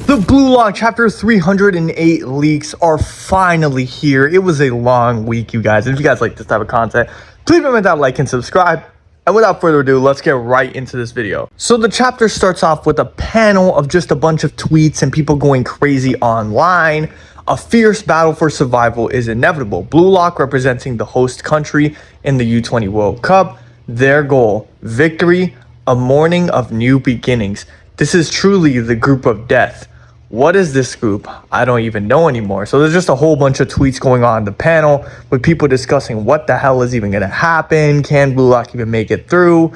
The Blue Lock Chapter 308 leaks are finally here. It was a long week, you guys. If you guys like this type of content, please remember that like and subscribe. And without further ado, let's get right into this video. So the chapter starts off with a panel of just a bunch of tweets and people going crazy online. A fierce battle for survival is inevitable. Blue Lock representing the host country in the U-20 World Cup. Their goal, victory, a morning of new beginnings. This is truly the group of death. What is this group? I don't even know anymore. So there's just a whole bunch of tweets going on in the panel with people discussing what the hell is even going to happen. Can Blue Lock even make it through?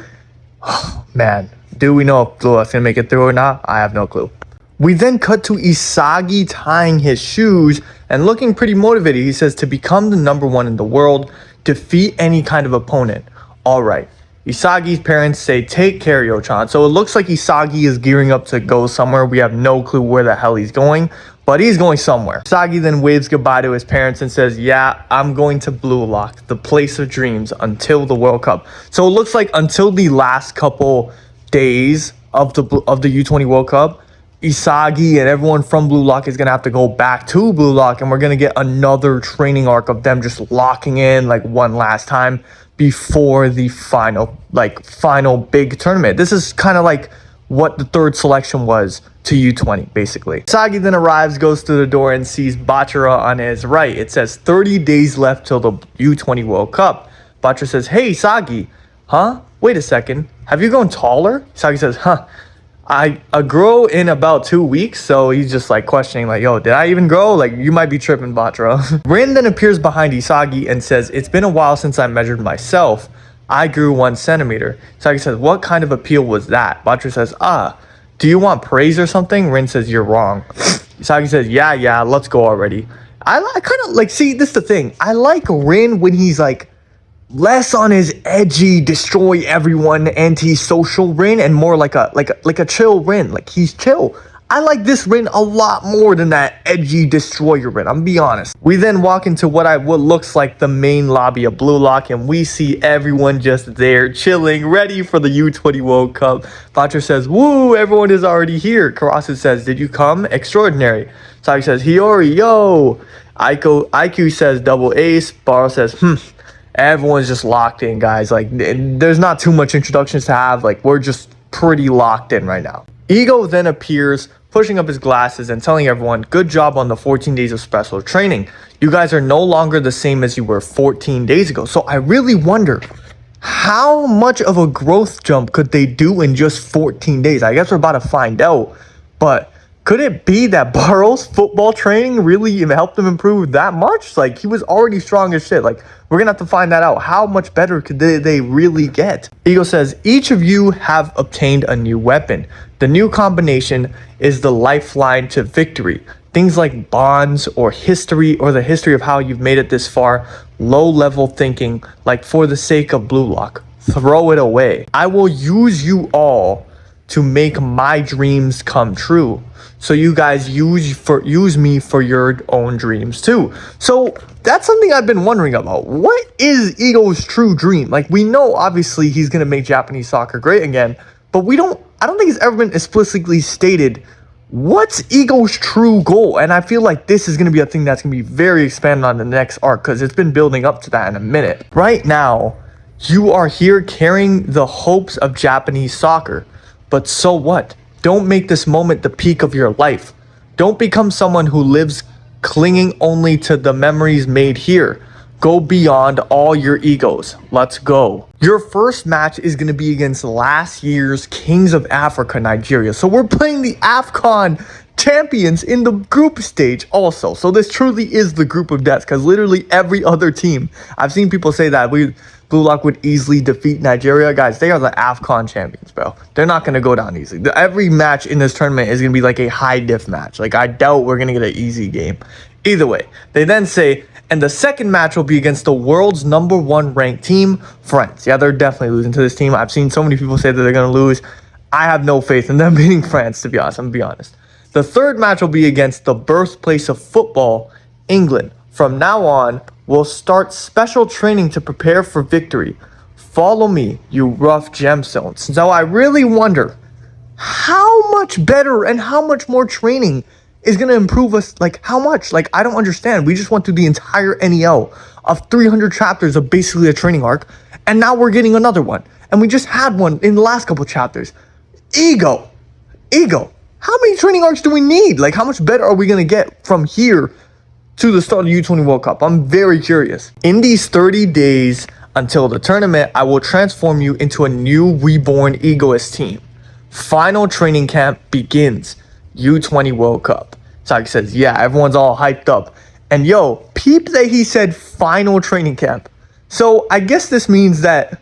Oh, man, do we know if Blue Lock's going to make it through or not? I have no clue. We then cut to Isagi tying his shoes and looking pretty motivated. He says to become the #1 in the world, defeat any kind of opponent. All right. Isagi's parents say, take care, Yo-chan. So it looks like Isagi is gearing up to go somewhere. We have no clue where the hell he's going, but he's going somewhere. Isagi then waves goodbye to his parents and says, yeah, I'm going to Blue Lock, the place of dreams, until the World Cup. So it looks like until the last couple days of the U-20 World Cup, Isagi and everyone from Blue Lock is going to have to go back to Blue Lock, and we're going to get another training arc of them just locking in like one last time before the final big tournament. This is kind of like what the third selection was to U-20, basically. Isagi then arrives, goes through the door, and sees Bachara on his right. It says 30 days left till the U-20 World Cup. Bachara says, hey, Isagi, huh? Wait a second. Have you grown taller? Isagi says, huh. I grow in about 2 weeks, so he's just like questioning, like, yo, did I even grow? Like, you might be tripping, Bachara. Rin then appears behind Isagi and says, it's been a while since I measured myself. I grew 1 centimeter. Isagi says, what kind of appeal was that? Bachara says, do you want praise or something? Rin says, you're wrong. Isagi says, yeah, let's go already. I kind of like, see, this is the thing. I like Rin when he's like, less on his edgy, destroy everyone, anti-social Rin, and more like a chill Rin. Like, he's chill. I like this Rin a lot more than that edgy destroyer Rin. I'm gonna be honest. We then walk into what looks like the main lobby of Blue Lock, and we see everyone just there, chilling, ready for the U-20 World Cup. Bachara says, woo, everyone is already here. Karasu says, did you come? Extraordinary. Saki says, Hiyori, yo. IQ says, double ace. Baro says, Everyone's just locked in, guys. Like, there's not too much introductions to have. Like, we're just pretty locked in right now. Ego then appears, pushing up his glasses and telling everyone, good job on the 14 days of special training. You guys are no longer the same as you were 14 days ago. So I really wonder, how much of a growth jump could they do in just 14 days? I guess we're about to find out. But could it be that Baro's football training really helped him improve that much? Like, he was already strong as shit. Like, we're gonna have to find that out. How much better could they really get? Ego says, each of you have obtained a new weapon. The new combination is the lifeline to victory. Things like bonds or history, or the history of how you've made it this far. Low-level thinking, like for the sake of Blue Lock. Throw it away. I will use you all to make my dreams come true. So you guys use me for your own dreams too. So that's something I've been wondering about. What is Ego's true dream? Like, we know obviously he's gonna make Japanese soccer great again, but I don't think it's ever been explicitly stated what's Ego's true goal. And I feel like this is gonna be a thing that's gonna be very expanded on the next arc, because it's been building up to that in a minute. Right now, you are here carrying the hopes of Japanese soccer. But so what? Don't make this moment the peak of your life. Don't become someone who lives clinging only to the memories made here. Go beyond all your egos. Let's go. Your first match is going to be against last year's Kings of Africa, Nigeria. So we're playing the AFCON champions in the group stage also. So this truly is the group of death, because literally every other team, I've seen people say that Blue Lock would easily defeat Nigeria. Guys, they are the AFCON champions, bro. They're not going to go down easily. Every match in this tournament is going to be like a high diff match. Like, I doubt we're going to get an easy game. Either way, they then say, and the second match will be against the world's #1 ranked team, France. Yeah, they're definitely losing to this team. I've seen so many people say that they're going to lose. I have no faith in them beating France, to be honest. I'm going to be honest. The third match will be against the birthplace of football, England. From now on, we'll start special training to prepare for victory. Follow me, you rough gemstones. So I really wonder, how much better and how much more training is going to improve us? Like, how much? Like, I don't understand. We just went through the entire NEL of 300 chapters of basically a training arc, and now we're getting another one. And we just had one in the last couple chapters. Ego. How many training arcs do we need? Like, how much better are we going to get from here to the start of the U-20 World Cup? I'm very curious. In these 30 days until the tournament, I will transform you into a new reborn egoist team. Final training camp begins. U-20 World Cup. Isagi says, yeah, everyone's all hyped up. And yo, peep that he said final training camp. So I guess this means that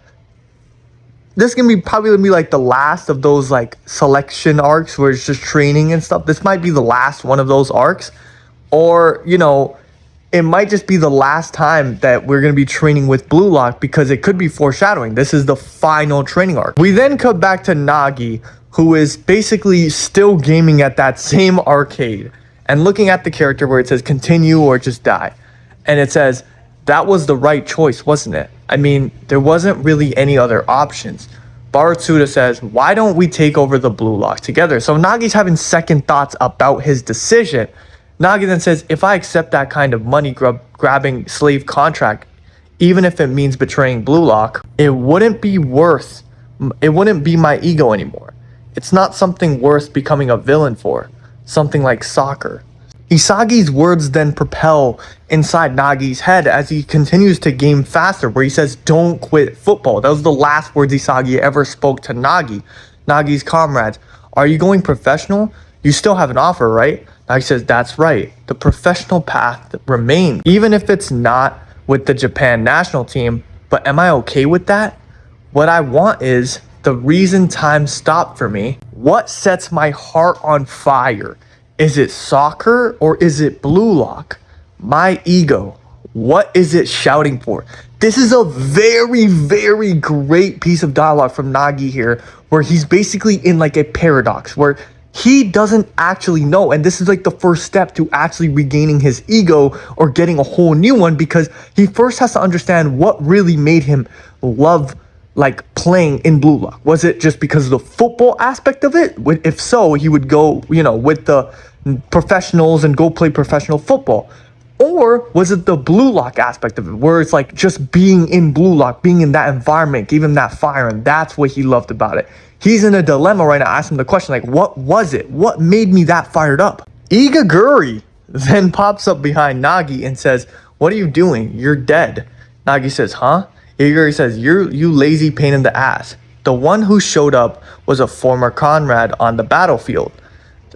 this can be probably gonna be like the last of those like selection arcs where it's just training and stuff. This might be the last one of those arcs. Or, you know, it might just be the last time that we're going to be training with bluelock, because it could be foreshadowing. This is the final training arc. We then cut back to Nagi, who is basically still gaming at that same arcade and looking at the character where it says continue or just die. And it says, that was the right choice, wasn't it? I mean, there wasn't really any other options. Baratsuda says, why don't we take over the bluelock together? So Nagi's having second thoughts about his decision. Nagi then says, if I accept that kind of money grabbing slave contract, even if it means betraying bluelock, it wouldn't be my ego anymore. It's not something worth becoming a villain for. Something like soccer. Isagi's words then propel inside Nagi's head as he continues to game faster, where he says, don't quit football. That was the last words Isagi ever spoke to Nagi. Nagi's comrades, are you going professional? You still have an offer, right? Nagi says, that's right. The professional path remains, even if it's not with the Japan national team. But am I okay with that? What I want is the reason time stopped for me. What sets my heart on fire? Is it soccer or is it bluelock? My ego. What is it shouting for? This is a very, very great piece of dialogue from Nagi here, where he's basically in like a paradox where he doesn't actually know. And this is like the first step to actually regaining his ego or getting a whole new one, because he first has to understand what really made him love like playing in bluelock. Was it just because of the football aspect of it? If so, he would go, you know, with the professionals and go play professional football. Or was it the bluelock aspect of it, where it's like just being in bluelock, being in that environment, gave him that fire, and that's what he loved about it. He's in a dilemma right now. Ask him the question, like, what was it? What made me that fired up? Igaguri then pops up behind Nagi and says, what are you doing? You're dead. Nagi says, huh? Igaguri says, you lazy pain in the ass. The one who showed up was a former comrade on the battlefield.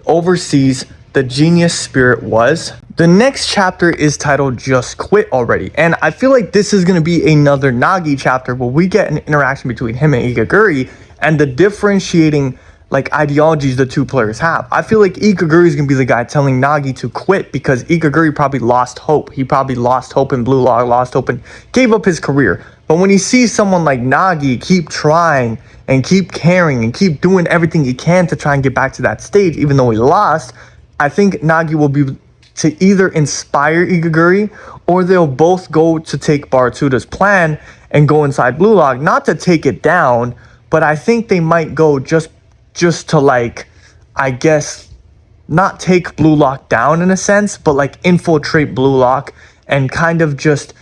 Overseas, the genius spirit was. The next chapter is titled Just Quit Already. And I feel like this is going to be another Nagi chapter where we get an interaction between him and Igaguri and the differentiating like ideologies the two players have. I feel like Igaguri is going to be the guy telling Nagi to quit, because Igaguri probably lost hope. He probably lost hope in bluelock, lost hope and gave up his career. But when he sees someone like Nagi keep trying and keep caring and keep doing everything he can to try and get back to that stage, even though he lost, I think Nagi will be to either inspire Igaguri, or they'll both go to take Baratsuda's plan and go inside bluelock, not to take it down, but I think they might go just to like, I guess, not take bluelock down in a sense, but like infiltrate bluelock and kind of just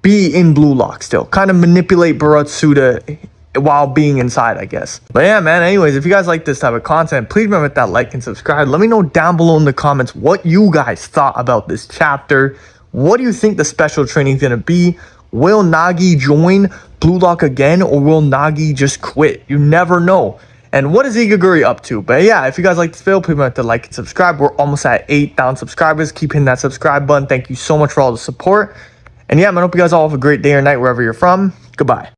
be in bluelock still. Kind of manipulate Baratsuda while being inside, I guess. But yeah, man, anyways, if you guys like this type of content, please remember that like and subscribe. Let me know down below in the comments what you guys thought about this chapter. What do you think the special training is going to be? Will Nagi join bluelock again, or will Nagi just quit? You never know. And what is Igaguri up to? But yeah, if you guys like this video, please remember to like and subscribe. We're almost at 8,000 subscribers. Keep hitting that subscribe button. Thank you so much for all the support. And yeah, man, I hope you guys all have a great day or night wherever you're from. Goodbye.